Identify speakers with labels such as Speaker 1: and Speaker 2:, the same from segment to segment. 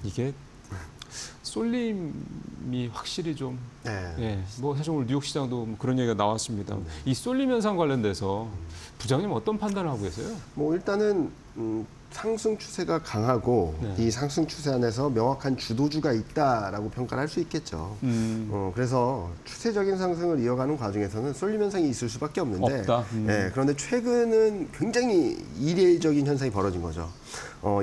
Speaker 1: 이게 쏠림이 확실히 좀,
Speaker 2: 네.
Speaker 1: 예, 뭐 사실 오늘 뉴욕 시장도 뭐 그런 얘기가 나왔습니다. 이 쏠림 현상 관련돼서 부장님 어떤 판단을 하고 계세요?
Speaker 2: 뭐 일단은 상승 추세가 강하고
Speaker 1: 네.
Speaker 2: 이 상승 추세 안에서 명확한 주도주가 있다라고 평가를 할 수 있겠죠. 그래서 추세적인 상승을 이어가는 과정에서는 쏠림 현상이 있을 수밖에 없는데,
Speaker 1: 없다.
Speaker 2: 예, 그런데 최근은 굉장히 이례적인 현상이 벌어진 거죠.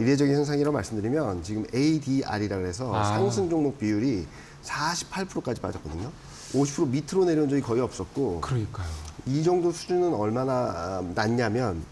Speaker 2: 이례적인 현상이라고 말씀드리면 지금 ADR이라고 해서 상승 종목 비율이 48%까지 빠졌거든요. 50% 밑으로 내려온 적이 거의 없었고,
Speaker 1: 그러니까요.
Speaker 2: 이 정도 수준은 얼마나 낮냐면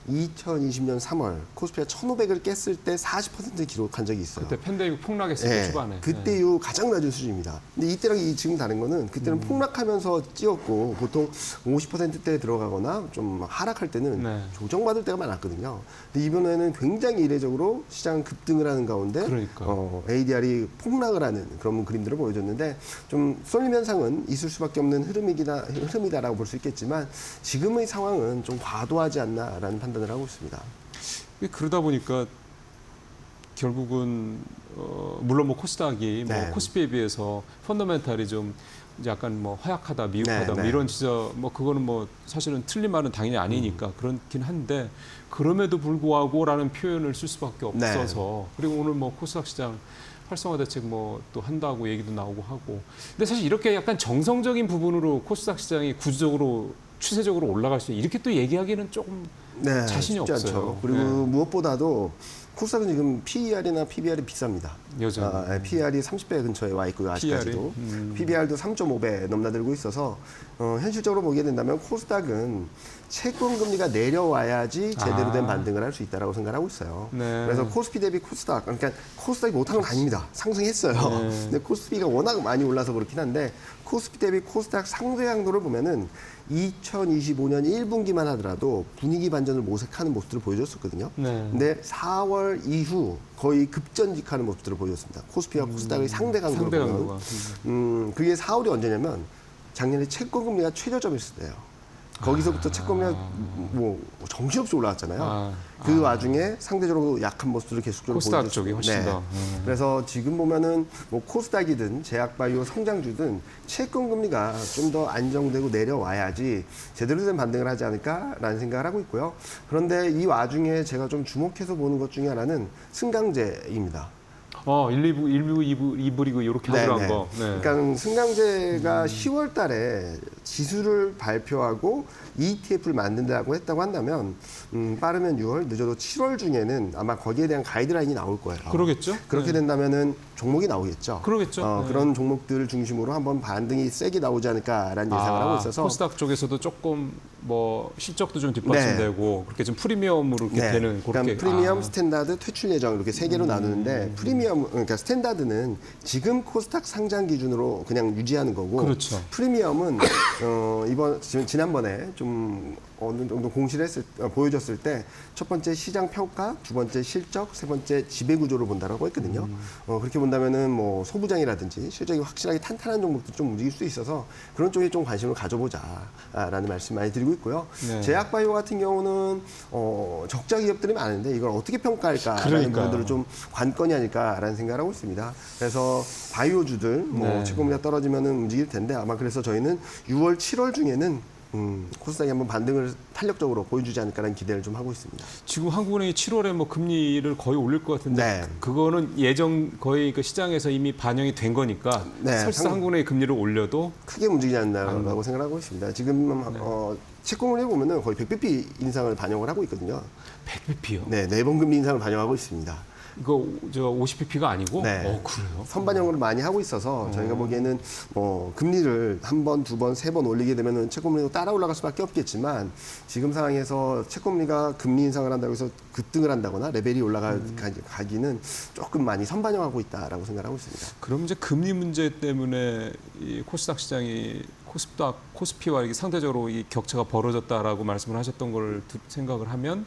Speaker 2: 2020년 3월 코스피가 1,500을 깼을 때 40% 기록한 적이 있어요.
Speaker 1: 그때 팬데믹 폭락했을 때
Speaker 2: 네,
Speaker 1: 초반에.
Speaker 2: 그때 이후 가장 낮은 수준입니다. 근데 이때랑 지금 다른 거는 그때는 폭락하면서 찍었고 보통 50%대에 들어가거나 좀 하락할 때는
Speaker 1: 네.
Speaker 2: 조정받을 때가 많았거든요. 근데 이번에는 굉장히 이례적으로 시장 급등을 하는 가운데
Speaker 1: 그러니까요.
Speaker 2: ADR이 폭락을 하는 그런 그림들을 보여줬는데 좀 쏠림 현상은 있을 수밖에 없는 흐름이다라고 볼 수 있겠지만 지금의 상황은 좀 과도하지 않나라는 판단을 하고 있습니다.
Speaker 1: 그러다 보니까 결국은 물론 뭐 코스닥이
Speaker 2: 네.
Speaker 1: 뭐 코스피에 비해서 펀더멘탈이 좀 이제 약간 뭐 허약하다, 미흡하다
Speaker 2: 네,
Speaker 1: 뭐
Speaker 2: 네.
Speaker 1: 이런 지적 뭐 그거는 뭐 사실은 틀린 말은 당연히 아니니까 그렇긴 한데 그럼에도 불구하고라는 표현을 쓸 수밖에 없어서 그리고 오늘 뭐 코스닥 시장 활성화 대책 뭐 또 한다고 얘기도 나오고 하고 근데 사실 이렇게 약간 정성적인 부분으로 코스닥 시장이 구조적으로 추세적으로 올라갈 수 이렇게 또 얘기하기는 조금
Speaker 2: 네,
Speaker 1: 자신이
Speaker 2: 쉽지
Speaker 1: 없어요.
Speaker 2: 않죠. 그리고
Speaker 1: 네.
Speaker 2: 무엇보다도 코스닥은 지금 PER이나 PBR이 비쌉니다.
Speaker 1: 여전히.
Speaker 2: PER이 30배 근처에 와 있고요. 아직까지도. PBR도 3.5배 넘나들고 있어서 현실적으로 보게 된다면 코스닥은 채권 금리가 내려와야지 제대로 된 반등을 할 수 있다라고 생각하고 있어요.
Speaker 1: 네.
Speaker 2: 그래서 코스피 대비 코스닥, 그러니까 코스닥이 못한 건 아닙니다. 상승했어요. 근데 코스피가 워낙 많이 올라서 그렇긴 한데 코스피 대비 코스닥 상대 강도를 보면은 2025년 1분기만 하더라도 분위기 반전을 모색하는 모습들을 보여줬었거든요.
Speaker 1: 네.
Speaker 2: 근데 4월 이후 거의 급전직하는 모습들을 보여줬습니다. 코스피와 코스닥의 상대 강도를
Speaker 1: 상대
Speaker 2: 보면
Speaker 1: 강도가.
Speaker 2: 그게 4월이 언제냐면 작년에 채권 금리가 최저점이었을 때예요. 거기서부터 채권금리가 뭐 정신없이 올라왔잖아요. 그 와중에 상대적으로 약한 모습들을 계속적으로
Speaker 1: 코스닥
Speaker 2: 보여줬어요.
Speaker 1: 쪽이 훨씬 더.
Speaker 2: 그래서 지금 보면은 뭐 코스닥이든 제약바이오 성장주든 채권 금리가 좀 더 안정되고 내려와야지 제대로 된 반등을 하지 않을까라는 생각을 하고 있고요. 그런데 이 와중에 제가 좀 주목해서 보는 것 중에 하나는 승강제입니다.
Speaker 1: 1, 2부, 2부 리그 이렇게 하기로 한 거. 네.
Speaker 2: 그러니까 승강제가 10월 달에 지수를 발표하고 ETF를 만든다고 했다고 한다면 빠르면 6월, 늦어도 7월 중에는 아마 거기에 대한 가이드라인이 나올 거예요.
Speaker 1: 그러겠죠?
Speaker 2: 그렇게 된다면은 종목이 나오겠죠.
Speaker 1: 그러겠죠. 네.
Speaker 2: 그런 종목들을 중심으로 한번 반등이 세게 나오지 않을까라는 예상을 하고 있어서
Speaker 1: 코스닥 쪽에서도 조금 뭐 실적도 좀 뒷받침되고 그렇게 좀 프리미엄으로 이렇게 되는 그렇게
Speaker 2: 그러니까 프리미엄, 스탠다드, 퇴출 예정 이렇게 세 개로 나누는데 프리미엄 그러니까 스탠다드는 지금 코스닥 상장 기준으로 그냥 유지하는 거고
Speaker 1: 그렇죠.
Speaker 2: 프리미엄은 지난번에 좀 어느 정도 공시를 보여줬을 때 첫 번째 시장 평가, 두 번째 실적, 세 번째 지배 구조를 본다라고 했거든요. 그렇게 본다면은 뭐 소부장이라든지 실적이 확실하게 탄탄한 종목들 좀 움직일 수 있어서 그런 쪽에 좀 관심을 가져보자라는 말씀 많이 드리고 있고요.
Speaker 1: 네.
Speaker 2: 제약바이오 같은 경우는 적자 기업들이 많은데 이걸 어떻게 평가할까라는
Speaker 1: 그러니까요.
Speaker 2: 부분들을 좀 관건이 아닐까라는 생각을 하고 있습니다. 그래서 바이오주들 뭐 채권금리가 떨어지면은 움직일 텐데 아마 그래서 저희는 6월, 7월 중에는 코스닥이 한번 반등을 탄력적으로 보여주지 않을까라는 기대를 좀 하고 있습니다.
Speaker 1: 지금 한국은행이 7월에 뭐 금리를 거의 올릴 것 같은데
Speaker 2: 네.
Speaker 1: 그거는 예정 거의 그 시장에서 이미 반영이 된 거니까
Speaker 2: 네,
Speaker 1: 설사 한국은행이 금리를 올려도
Speaker 2: 크게 움직이지 않는다고 생각하고 있습니다. 지금 채권금리 보면은 거의 100bp 인상을 반영을 하고 있거든요.
Speaker 1: 100bp요.
Speaker 2: 네, 4번 금리 인상을 반영하고 있습니다.
Speaker 1: 이거 저 50bp가 아니고?
Speaker 2: 네.
Speaker 1: 그래요?
Speaker 2: 선반영을 많이 하고 있어서 저희가 보기에는 금리를 한 번, 두 번, 세 번 올리게 되면 채권금리도 따라 올라갈 수밖에 없겠지만 지금 상황에서 채권금리가 금리 인상을 한다고 해서 급등을 한다거나 레벨이 올라가기는 조금 많이 선반영하고 있다라고 생각하고 있습니다.
Speaker 1: 그럼 이제 금리 문제 때문에 이 코스닥 시장이 코스피와 이렇게 상대적으로 이 격차가 벌어졌다라고 말씀을 하셨던 걸 생각을 하면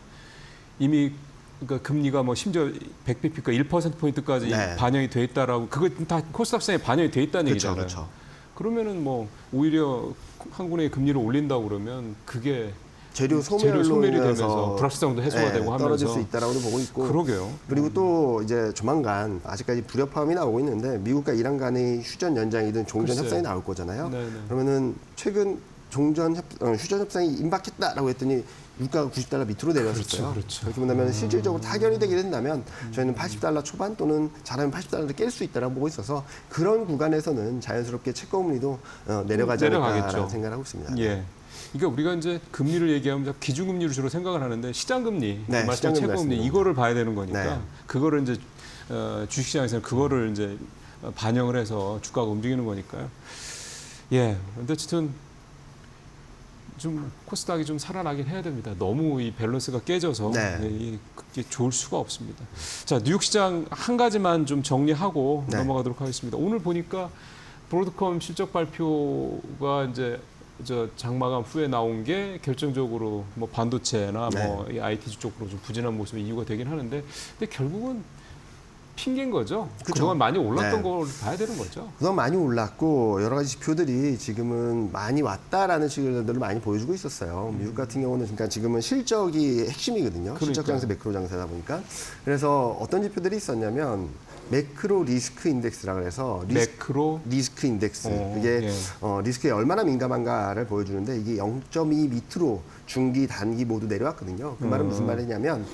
Speaker 1: 이미 그러니까 금리가 뭐 심지어 100bp가 1%포인트까지 반영이 돼 있다라고 그거 다 코스닥 시장에 반영이 돼 있다는 얘기잖아요.
Speaker 2: 그렇죠.
Speaker 1: 그러면은 뭐 오히려 한국은행이 금리를 올린다고 그러면 그게
Speaker 2: 재료
Speaker 1: 소멸이
Speaker 2: 소멸로
Speaker 1: 되면서
Speaker 2: 인해서
Speaker 1: 불확실성도 해소가 되고 하면서
Speaker 2: 떨어질 수 있다라고 보고 있고.
Speaker 1: 그러게요.
Speaker 2: 그리고 또 이제 조만간 아직까지 불협화음이 나오고 있는데 미국과 이란 간의 휴전 연장이든 종전
Speaker 1: 글쎄요.
Speaker 2: 협상이 나올 거잖아요.
Speaker 1: 네네.
Speaker 2: 그러면은 최근 휴전 협상이 임박했다라고 했더니 유가가 $90 밑으로 내려졌어요.
Speaker 1: 그렇죠.
Speaker 2: 그렇게 본다면 실질적으로 타결이 되게 된다면 저희는 $80 초반 또는 잘하면 $80를 깰 수 있다라고 보고 있어서 그런 구간에서는 자연스럽게 채권 금리도 내려가지 않을까라는 생각을 하고 있습니다.
Speaker 1: 예. 그러니까 우리가 이제 금리를 얘기하면 기준금리로 주로 생각을 하는데 시장금리,
Speaker 2: 네,
Speaker 1: 말씀 채권금리 이거를 봐야 되는 거니까
Speaker 2: 네.
Speaker 1: 그거를 이제 주식시장에서는 그거를 이제 반영을 해서 주가가 움직이는 거니까요. 예. 근데 어쨌든 좀 코스닥이 좀 살아나긴 해야 됩니다. 너무 이 밸런스가 깨져서 그게 좋을 수가 없습니다. 자, 뉴욕 시장 한 가지만 좀 정리하고 넘어가도록 하겠습니다. 오늘 보니까 브로드컴 실적 발표가 이제 장마감 후에 나온 게 결정적으로 뭐 반도체나 뭐 이 IT 쪽으로 좀 부진한 모습이 이유가 되긴 하는데, 근데 결국은 핑계인 거죠. 그동안 많이 올랐던 걸 봐야 되는 거죠.
Speaker 2: 그동안 많이 올랐고 여러 가지 지표들이 지금은 많이 왔다라는 시그널들을 많이 보여주고 있었어요. 미국 같은 경우는 그러니까 지금은 실적이 핵심이거든요. 실적 장세, 매크로 장세다 보니까. 그래서 어떤 지표들이 있었냐면 매크로 리스크 인덱스라고 해서 매크로 리스크 인덱스. 그게 리스크에 얼마나 민감한가를 보여주는데 이게 0.2 밑으로 중기, 단기 모두 내려왔거든요. 그 말은 무슨 말이냐면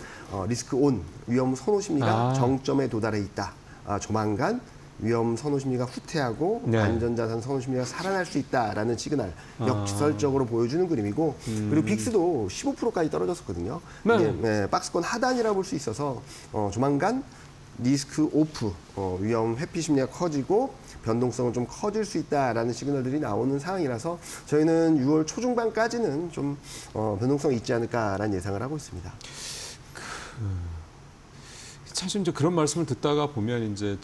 Speaker 2: 리스크 온, 위험 선호 심리가 정점에 도달해 있다. 조만간 위험 선호 심리가 후퇴하고 안전자산 선호 심리가 살아날 수 있다라는 시그널 역설적으로 보여주는 그림이고 그리고 빅스도 15%까지 떨어졌었거든요. 이게 박스권 하단이라고 볼 수 있어서 조만간 리스크 오프, 위험 회피 심리가 커지고 변동성은 좀 커질 수 있다라는 시그널들이 나오는 상황이라서 저희는 6월 초중반까지는 좀 변동성이 있지 않을까라는 예상을 하고 있습니다.
Speaker 1: 사실 이제 그런 말씀을 듣다가 보면 이제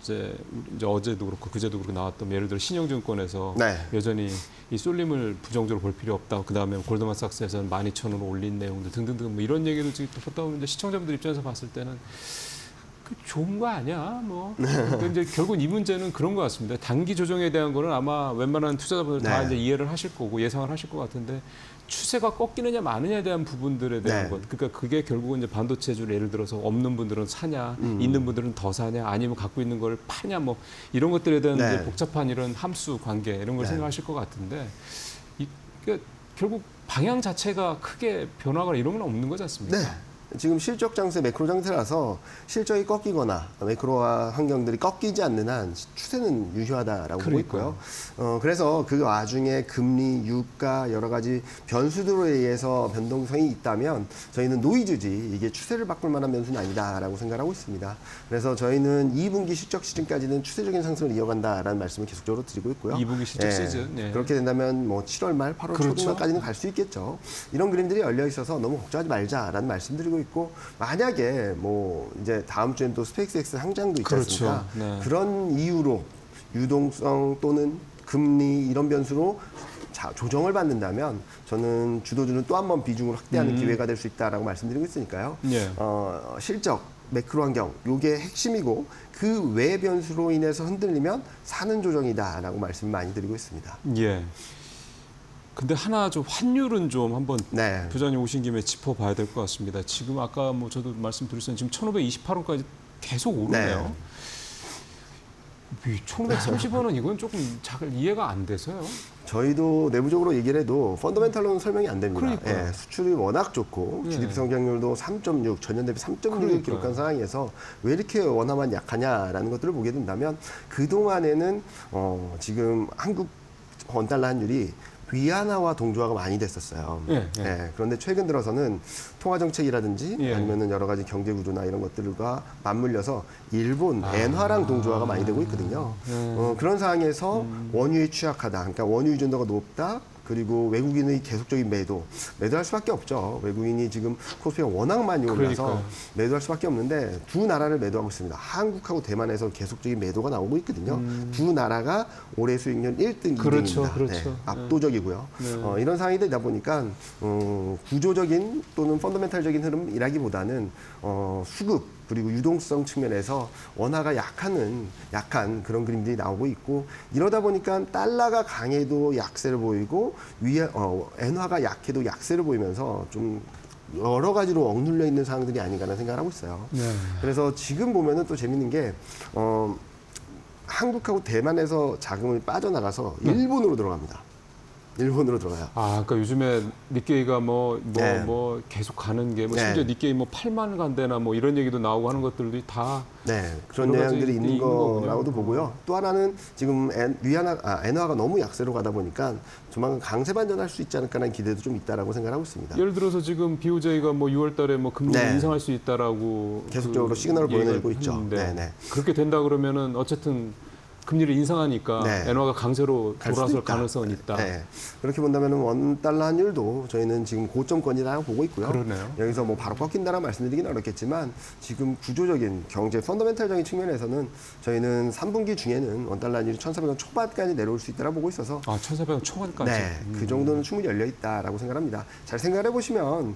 Speaker 1: 이제 어제도 그렇고 그제도 그렇고 나왔던 예를 들어 신영증권에서 여전히 이 쏠림을 부정적으로 볼 필요 없다. 그 다음에 골드만삭스에서는 12,000원을 올린 내용들 등등등 뭐 이런 얘기도 지금 듣다 보면 이제 시청자분들 입장에서 봤을 때는 그 좋은 거 아니야? 뭐. 근데 이제 결국 이 문제는 그런 것 같습니다. 단기 조정에 대한 거는 아마 웬만한 투자자분들 다 이제 이해를 하실 거고 예상을 하실 것 같은데. 추세가 꺾이느냐 마느냐에 대한 부분들에 대한 것. 그러니까 그게 결국은 이제 반도체주 예를 들어서 없는 분들은 사냐, 있는 분들은 더 사냐, 아니면 갖고 있는 걸 파냐, 뭐 이런 것들에 대한 이제 복잡한 이런 함수 관계 이런 걸 생각하실 것 같은데, 그러니까 결국 방향 자체가 크게 변화가 이런 건 없는 거지 않습니까?
Speaker 2: 지금 실적 장세, 매크로 장세라서 실적이 꺾이거나 매크로와 환경들이 꺾이지 않는 한 추세는 유효하다라고 보고 있고요. 그래서 그 와중에 금리, 유가 여러 가지 변수들에 의해서 변동성이 있다면 저희는 노이즈지 이게 추세를 바꿀 만한 변수는 아니다라고 생각하고 있습니다. 그래서 저희는 2분기 실적 시즌까지는 추세적인 상승을 이어간다라는 말씀을 계속적으로 드리고 있고요.
Speaker 1: 2분기 실적 시즌.
Speaker 2: 그렇게 된다면 뭐 7월 말, 8월 초중반까지는 갈 수 있겠죠. 이런 그림들이 열려 있어서 너무 걱정하지 말자라는 말씀드리고 있고 만약에 뭐 이제 다음 주엔 또 스페이스X 상장도 있지 않습니까? 그런 이유로 유동성 또는 금리 이런 변수로 조정을 받는다면 저는 주도주는 또 한 번 비중을 확대하는 기회가 될 수 있다라고 말씀드리고 있으니까요. 실적, 매크로 환경 요게 핵심이고 그 외 변수로 인해서 흔들리면 사는 조정이다라고 말씀 많이 드리고 있습니다.
Speaker 1: 근데 하나 좀 환율은 좀 한번 부장님 오신 김에 짚어봐야 될 것 같습니다. 지금 아까 뭐 저도 말씀드렸었는데 지금 1,528원까지 계속 오르네요. 1,530원은 이건 조금 잘 이해가 안 돼서요.
Speaker 2: 저희도 내부적으로 얘기를 해도 펀더멘탈로는 설명이 안 됩니다. 수출이 워낙 좋고 GDP 성장률도 3.6, 전년 대비 3.6을 기록한 상황에서 왜 이렇게 원화만 약하냐라는 것들을 보게 된다면 그동안에는 지금 한국 원달러 환율이 위안화와 동조화가 많이 됐었어요. 그런데 최근 들어서는 통화 정책이라든지 아니면은 여러 가지 경제 구조나 이런 것들과 맞물려서 일본 엔화랑 동조화가 많이 되고 있거든요. 그런 상황에서 원유에 취약하다. 그러니까 원유 의존도가 높다. 그리고 외국인의 계속적인 매도할 수밖에 없죠. 외국인이 지금 코스피가 워낙 많이 올라서 매도할 수밖에 없는데 두 나라를 매도하고 있습니다. 한국하고 대만에서 계속적인 매도가 나오고 있거든요. 두 나라가 올해 수익률 1등, 2등입니다. 압도적이고요. 이런 상황이 되다 보니까 구조적인 또는 펀더멘탈적인 흐름이라기보다는 수급 그리고 유동성 측면에서 원화가 약한 그런 그림들이 나오고 있고 이러다 보니까 달러가 강해도 약세를 보이고 엔화가 약해도 약세를 보이면서 좀 여러 가지로 억눌려 있는 상황들이 아닌가라는 생각을 하고 있어요.
Speaker 1: 네.
Speaker 2: 그래서 지금 보면은 또 재밌는 게 한국하고 대만에서 자금이 빠져나가서 일본으로 들어갑니다. 일본으로 들어가요.
Speaker 1: 아, 그러니까 요즘에 니케이가
Speaker 2: 네.
Speaker 1: 계속 가는 게
Speaker 2: 네.
Speaker 1: 심지어 니케이 8만 간대나 이런 얘기도 나오고 하는 것들도 다
Speaker 2: 네, 그런
Speaker 1: 여러 가지
Speaker 2: 내용들이 있는
Speaker 1: 있는 거군요.
Speaker 2: 거라고도 보고요. 또 하나는 지금 엔화가 너무 약세로 가다 보니까 조만간 강세 반전할 수 있지 않을까라는 기대도 좀 있다라고 생각하고 있습니다.
Speaker 1: 예를 들어서 지금 BOJ가 6월달에 금리
Speaker 2: 네.
Speaker 1: 인상할 수 있다라고
Speaker 2: 계속적으로 시그널을
Speaker 1: 얘기가
Speaker 2: 보내고 있죠.
Speaker 1: 했는데
Speaker 2: 네, 네.
Speaker 1: 그렇게 된다 그러면은 어쨌든 금리를 인상하니까
Speaker 2: 네.
Speaker 1: 엔화가 강세로
Speaker 2: 갈 수도
Speaker 1: 돌아설
Speaker 2: 있다.
Speaker 1: 가능성은 있다.
Speaker 2: 네. 그렇게 본다면 원달러 환율도 저희는 지금 고점권이라고 보고 있고요.
Speaker 1: 그러네요.
Speaker 2: 여기서 바로 꺾인다라 말씀드리기는 어렵겠지만 지금 구조적인 경제 펀더멘탈적인 측면에서는 저희는 3분기 중에는 원달러 환율이 1,400원 초반까지 내려올 수 있다고 보고 있어서
Speaker 1: 1,400원 초반까지.
Speaker 2: 네, 그 정도는 충분히 열려 있다라고 생각합니다. 잘 생각해 보시면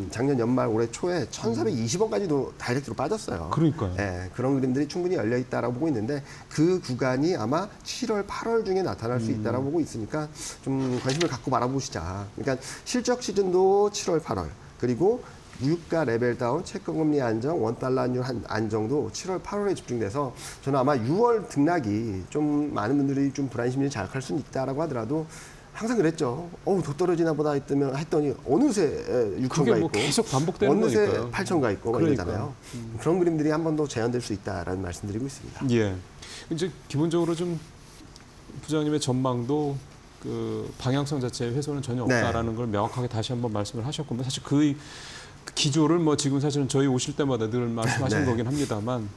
Speaker 2: 작년 연말 올해 초에 1,420원까지도 다이렉트로 빠졌어요.
Speaker 1: 그러니까요.
Speaker 2: 네, 그런 그림들이 충분히 열려 있다라고 보고 있는데 그 구간이 아마 7월, 8월 중에 나타날 수 있다라고 보고 있으니까 좀 관심을 갖고 바라보시자. 그러니까 실적 시즌도 7월, 8월 그리고 유가 레벨 다운, 채권금리 안정, 원달러 환율 안정도 7월, 8월에 집중돼서 저는 아마 6월 등락이 좀 많은 분들이 좀 불안 심리를 자극할 수는 있다라고 하더라도 항상 그랬죠. 더 떨어지나 보다 했더니 어느새 6천가
Speaker 1: 그게
Speaker 2: 있고
Speaker 1: 계속 반복되는
Speaker 2: 어느새
Speaker 1: 거니까요.
Speaker 2: 8천가 있고
Speaker 1: 그러니까요.
Speaker 2: 이러잖아요. 그런 그림들이 한 번 더 재현될 수 있다라는 말씀드리고 있습니다.
Speaker 1: 예. 이제 기본적으로 좀 부장님의 전망도 그 방향성 자체의 훼손은 전혀
Speaker 2: 네.
Speaker 1: 없다라는 걸 명확하게 다시 한번 말씀을 하셨고 사실 그 기조를 지금 사실은 저희 오실 때마다 늘 말씀하시는
Speaker 2: 네.
Speaker 1: 거긴 합니다만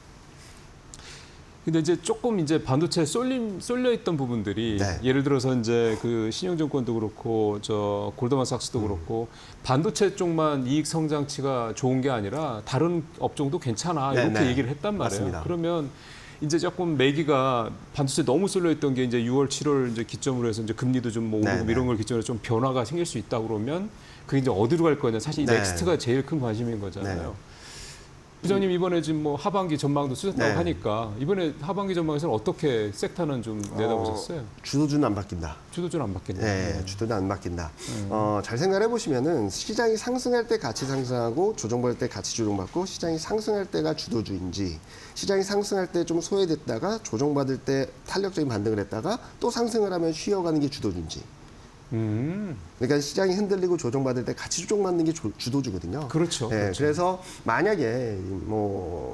Speaker 1: 근데 이제 조금 이제 반도체에 쏠려 있던 부분들이
Speaker 2: 네.
Speaker 1: 예를 들어서 이제 그 신영증권도 그렇고 저 골드만삭스도 그렇고 반도체 쪽만 이익 성장치가 좋은 게 아니라 다른 업종도 괜찮아
Speaker 2: 네,
Speaker 1: 이렇게
Speaker 2: 네.
Speaker 1: 얘기를 했단 말이에요.
Speaker 2: 맞습니다.
Speaker 1: 그러면 이제 조금 매기가 반도체 너무 쏠려 있던 게 이제 6월, 7월 이제 기점으로 해서 이제 금리도 좀 오르고
Speaker 2: 네, 네.
Speaker 1: 이런 걸 기점으로 좀 변화가 생길 수 있다 그러면 그게 이제 어디로 갈 거냐 사실 이
Speaker 2: 네.
Speaker 1: 넥스트가 제일 큰 관심인 거잖아요.
Speaker 2: 네.
Speaker 1: 부장님 이번에 지금 하반기 전망도 쓰셨다고
Speaker 2: 네.
Speaker 1: 하니까 이번에 하반기 전망에서는 어떻게 섹터는 좀 내다보셨어요?
Speaker 2: 주도주는 안 바뀐다.
Speaker 1: 주도주는 안 바뀌네요.
Speaker 2: 네, 주도는 안 바뀐다. 잘 생각해 보시면은 시장이 상승할 때 같이 상승하고 조정받을 때 같이 조정받고 시장이 상승할 때가 주도주인지 시장이 상승할 때 좀 소외됐다가 조정받을 때 탄력적인 반등을 했다가 또 상승을 하면 쉬어가는 게 주도주인지. 그러니까 시장이 흔들리고 조정받을 때 같이 조정받는 게 주도주거든요.
Speaker 1: 그렇죠.
Speaker 2: 네,
Speaker 1: 그렇죠.
Speaker 2: 그래서 만약에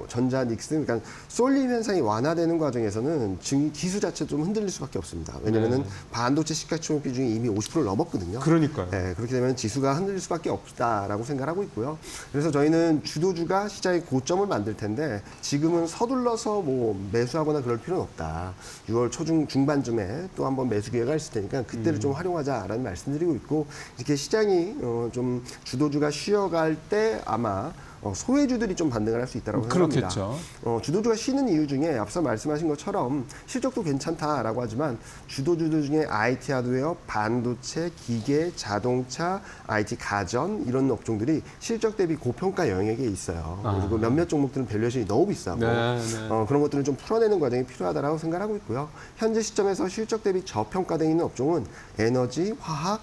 Speaker 2: 전자 닉슨 그러니까 쏠림 현상이 완화되는 과정에서는 기수 자체 좀 흔들릴 수밖에 없습니다. 왜냐면은
Speaker 1: 네.
Speaker 2: 반도체 시가총액 비중이 이미 50%를 넘었거든요.
Speaker 1: 그러니까요.
Speaker 2: 네, 그렇게 되면 지수가 흔들릴 수밖에 없다라고 생각하고 있고요. 그래서 저희는 주도주가 시장의 고점을 만들 텐데 지금은 서둘러서 매수하거나 그럴 필요는 없다. 6월 중반쯤에 또 한번 매수 기회가 있을 테니까 그때를 좀 활용하자라는 말씀드리고 있고 이렇게 시장이 좀 주도주가 쉬어갈 때 아마 소외주들이 좀 반등을 할 수 있다고 생각합니다.
Speaker 1: 그렇겠죠.
Speaker 2: 주도주가 쉬는 이유 중에 앞서 말씀하신 것처럼 실적도 괜찮다라고 하지만 주도주들 중에 IT 하드웨어, 반도체, 기계, 자동차, IT 가전 이런 업종들이 실적 대비 고평가 영역에 있어요. 그리고 몇몇 종목들은 밸류에이션이 너무 비싸고
Speaker 1: 네.
Speaker 2: 그런 것들은 좀 풀어내는 과정이 필요하다고 생각하고 있고요. 현재 시점에서 실적 대비 저평가되어 있는 업종은 에너지, 화학,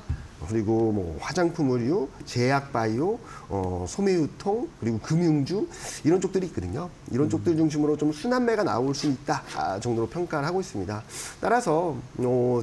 Speaker 2: 그리고 화장품 의류, 제약 바이오, 소매유통, 그리고 금융주 이런 쪽들이 있거든요. 이런 쪽들 중심으로 좀 순환매가 나올 수 있다 정도로 평가를 하고 있습니다. 따라서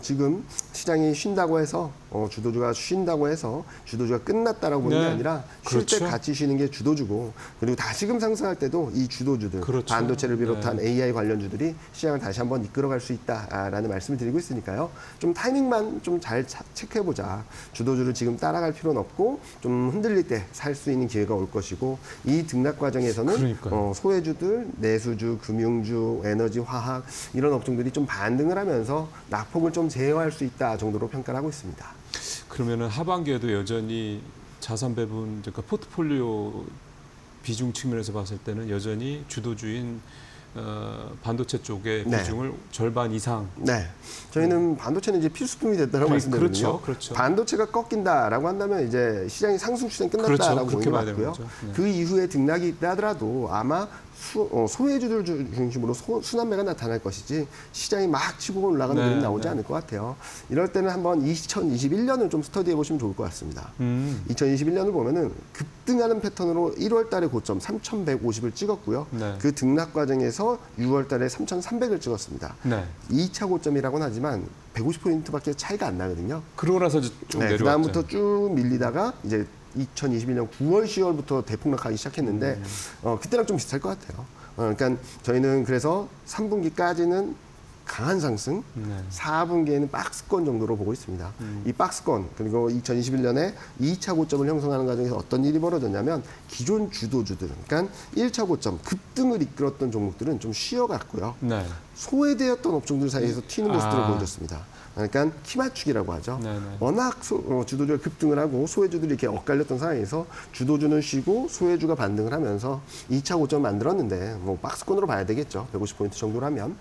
Speaker 2: 지금 시장이 쉰다고 해서 주도주가 쉰다고 해서 주도주가 끝났다라고 보는 게
Speaker 1: 네.
Speaker 2: 아니라 쉴 때
Speaker 1: 그렇죠.
Speaker 2: 같이 쉬는 게 주도주고 그리고 다시금 상승할 때도 이 주도주들
Speaker 1: 그렇죠.
Speaker 2: 반도체를 비롯한 AI 관련주들이 시장을 다시 한번 이끌어갈 수 있다라는 말씀을 드리고 있으니까요. 좀 타이밍만 좀 잘 체크해보자. 주도주를 지금 따라갈 필요는 없고 좀 흔들릴 때 살 수 있는 기회가 올 것이고 이 등락 과정에서는
Speaker 1: 그러니까요.
Speaker 2: 소외주들, 내수주, 금융주, 에너지, 화학 이런 업종들이 좀 반등을 하면서 낙폭을 좀 제어할 수 있다 정도로 평가를 하고 있습니다.
Speaker 1: 그러면은 하반기에도 여전히 자산 배분, 그러니까 포트폴리오 비중 측면에서 봤을 때는 여전히 주도주인 반도체 쪽의
Speaker 2: 네.
Speaker 1: 비중을 절반 이상.
Speaker 2: 네. 저희는 반도체는 이제 필수품이 됐다고 말씀드리거든요.
Speaker 1: 그렇죠.
Speaker 2: 반도체가 꺾인다라고 한다면 이제 시장이 상승 추세는 끝났다라고
Speaker 1: 그렇게
Speaker 2: 보는 것
Speaker 1: 봐야 되는
Speaker 2: 같고요.
Speaker 1: 거죠. 네.
Speaker 2: 그 이후에 등락이 있다 하더라도 아마 소외주들 중심으로 순환매가 나타날 것이지 시장이 막 치고 올라가는
Speaker 1: 네,
Speaker 2: 그림이 나오지
Speaker 1: 네.
Speaker 2: 않을 것 같아요. 이럴 때는 한번 2021년을 좀 스터디해 보시면 좋을 것 같습니다. 2021년을 보면은 급등하는 패턴으로 1월 달에 고점 3,150을 찍었고요.
Speaker 1: 네.
Speaker 2: 그 등락 과정에서 6월 달에 3,300을 찍었습니다.
Speaker 1: 네.
Speaker 2: 2차 고점이라고는 하지만 150포인트밖에 차이가 안 나거든요.
Speaker 1: 그러고 나서 쭉
Speaker 2: 네,
Speaker 1: 내려왔죠.
Speaker 2: 그다음부터 쭉 밀리다가 이제 2021년 9월, 10월부터 대폭락하기 시작했는데 그때랑 좀 비슷할 것 같아요. 그러니까 저희는 그래서 3분기까지는 강한 상승,
Speaker 1: 네.
Speaker 2: 4분기에는 박스권 정도로 보고 있습니다. 이 박스권 그리고 2021년에 2차 고점을 형성하는 과정에서 어떤 일이 벌어졌냐면 기존 주도주들, 그러니까 1차 고점 급등을 이끌었던 종목들은 좀 쉬어갔고요.
Speaker 1: 네.
Speaker 2: 소외되었던 업종들 사이에서 튀는 모습들을
Speaker 1: 아.
Speaker 2: 보여줬습니다. 그러니까 키 맞추기라고 하죠.
Speaker 1: 네네.
Speaker 2: 워낙 주도주가 급등을 하고 소외주들이 이렇게 엇갈렸던 상황에서 주도주는 쉬고 소외주가 반등을 하면서 2차 고점을 만들었는데 뭐 박스권으로 봐야 되겠죠. 150포인트 정도라면.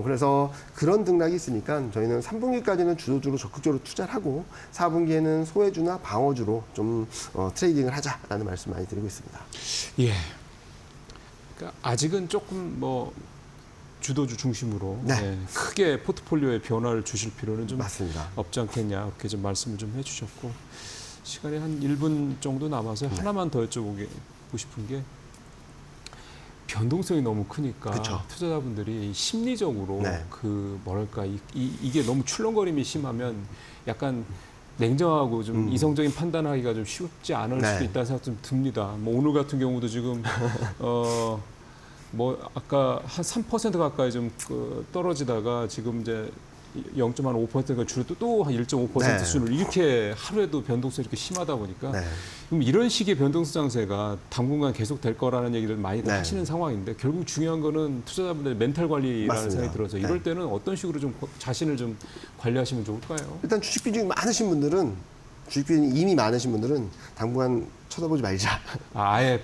Speaker 2: 그래서 그런 등락이 있으니까 저희는 3분기까지는 주도주로 적극적으로 투자를 하고 4분기에는 소외주나 방어주로 좀 트레이딩을 하자라는 말씀 많이 드리고 있습니다.
Speaker 1: 예. 그러니까 아직은 조금 뭐 주도주 중심으로
Speaker 2: 네.
Speaker 1: 예, 크게 포트폴리오에 변화를 주실 필요는 좀
Speaker 2: 맞습니다.
Speaker 1: 없지 않겠냐 이렇게 좀 말씀을 좀 해주셨고 시간이 한 1분 정도 남아서 하나만 더 여쭤보고 싶은 게 변동성이 너무 크니까
Speaker 2: 그쵸.
Speaker 1: 투자자분들이 심리적으로
Speaker 2: 네.
Speaker 1: 그 뭐랄까 이게 너무 출렁거림이 심하면 약간 냉정하고 좀 이성적인 판단하기가 좀 쉽지 않을
Speaker 2: 네.
Speaker 1: 수도 있다는 생각 좀 듭니다. 뭐 오늘 같은 경우도 지금 뭐 아까 한 3% 가까이 좀 떨어지다가 지금 이제 0.5%가 줄어도 또 한 1.5%
Speaker 2: 네.
Speaker 1: 수준을 이렇게 하루에도 변동성이 이렇게 심하다 보니까
Speaker 2: 네.
Speaker 1: 그럼 이런 식의 변동성 장세가 당분간 계속 될 거라는 얘기를 많이
Speaker 2: 네.
Speaker 1: 하시는 상황인데 결국 중요한 거는 투자자분들의 멘탈 관리라는
Speaker 2: 맞습니다.
Speaker 1: 생각이 들어서
Speaker 2: 네.
Speaker 1: 이럴 때는 어떤 식으로 좀 자신을 좀 관리하시면 좋을까요?
Speaker 2: 일단 주식 비중이 많으신 분들은 주식 비중이 이미 많으신 분들은 당분간 쳐다보지 말자.
Speaker 1: 아예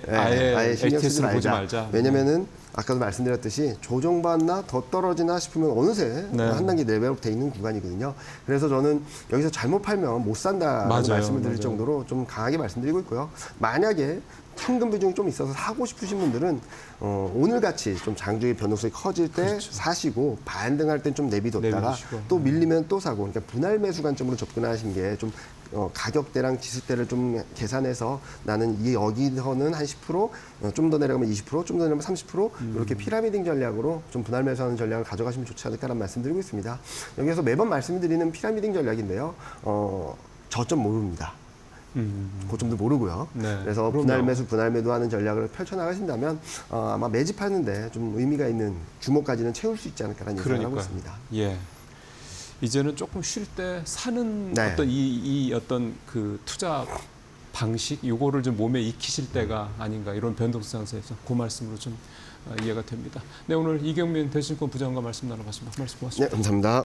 Speaker 2: 신경 쓰지
Speaker 1: HTS를 보지
Speaker 2: 말자.
Speaker 1: 말자.
Speaker 2: 왜냐면은 아까도 말씀드렸듯이 조정받나 더 떨어지나 싶으면 어느새
Speaker 1: 네.
Speaker 2: 한 단계 레벨업 돼 있는 구간이거든요. 그래서 저는 여기서 잘못 팔면 못 산다라는
Speaker 1: 맞아요.
Speaker 2: 말씀을 드릴
Speaker 1: 맞아요.
Speaker 2: 정도로 좀 강하게 말씀드리고 있고요. 만약에 현금 비중이 좀 있어서 사고 싶으신 분들은 오늘같이 좀 장중에 변동성이 커질 때
Speaker 1: 그렇죠.
Speaker 2: 사시고 반등할 땐 좀 내비뒀다가
Speaker 1: 내비두시고.
Speaker 2: 또 밀리면 또 사고, 그러니까 분할 매수 관점으로 접근하신 게 좀 가격대랑 지수대를 좀 계산해서 나는 이게 여기서는 한 10%, 좀 더 내려가면 20%, 좀 더 내려가면 30% 이렇게 피라미딩 전략으로 좀 분할 매수하는 전략을 가져가시면 좋지 않을까라는 말씀드리고 있습니다. 여기서 매번 말씀드리는 피라미딩 전략인데요. 저점 모릅니다. 고점도 모르고요.
Speaker 1: 네,
Speaker 2: 그래서
Speaker 1: 그럼요.
Speaker 2: 분할 매수, 분할 매도하는 전략을 펼쳐나가신다면 아마 매집하는데 좀 의미가 있는 주목까지는 채울 수 있지 않을까라는 예상을 하고 있습니다.
Speaker 1: 예. 이제는 조금 쉴 때 사는
Speaker 2: 네.
Speaker 1: 어떤 이 어떤 그 투자 방식 요거를 좀 몸에 익히실 때가 아닌가 이런 변동성 상태에서 그 말씀으로 좀 이해가 됩니다. 네, 오늘 이경민 대신권 부장과 말씀 나눠봤습니다. 말씀 고맙습니다.
Speaker 2: 네, 감사합니다.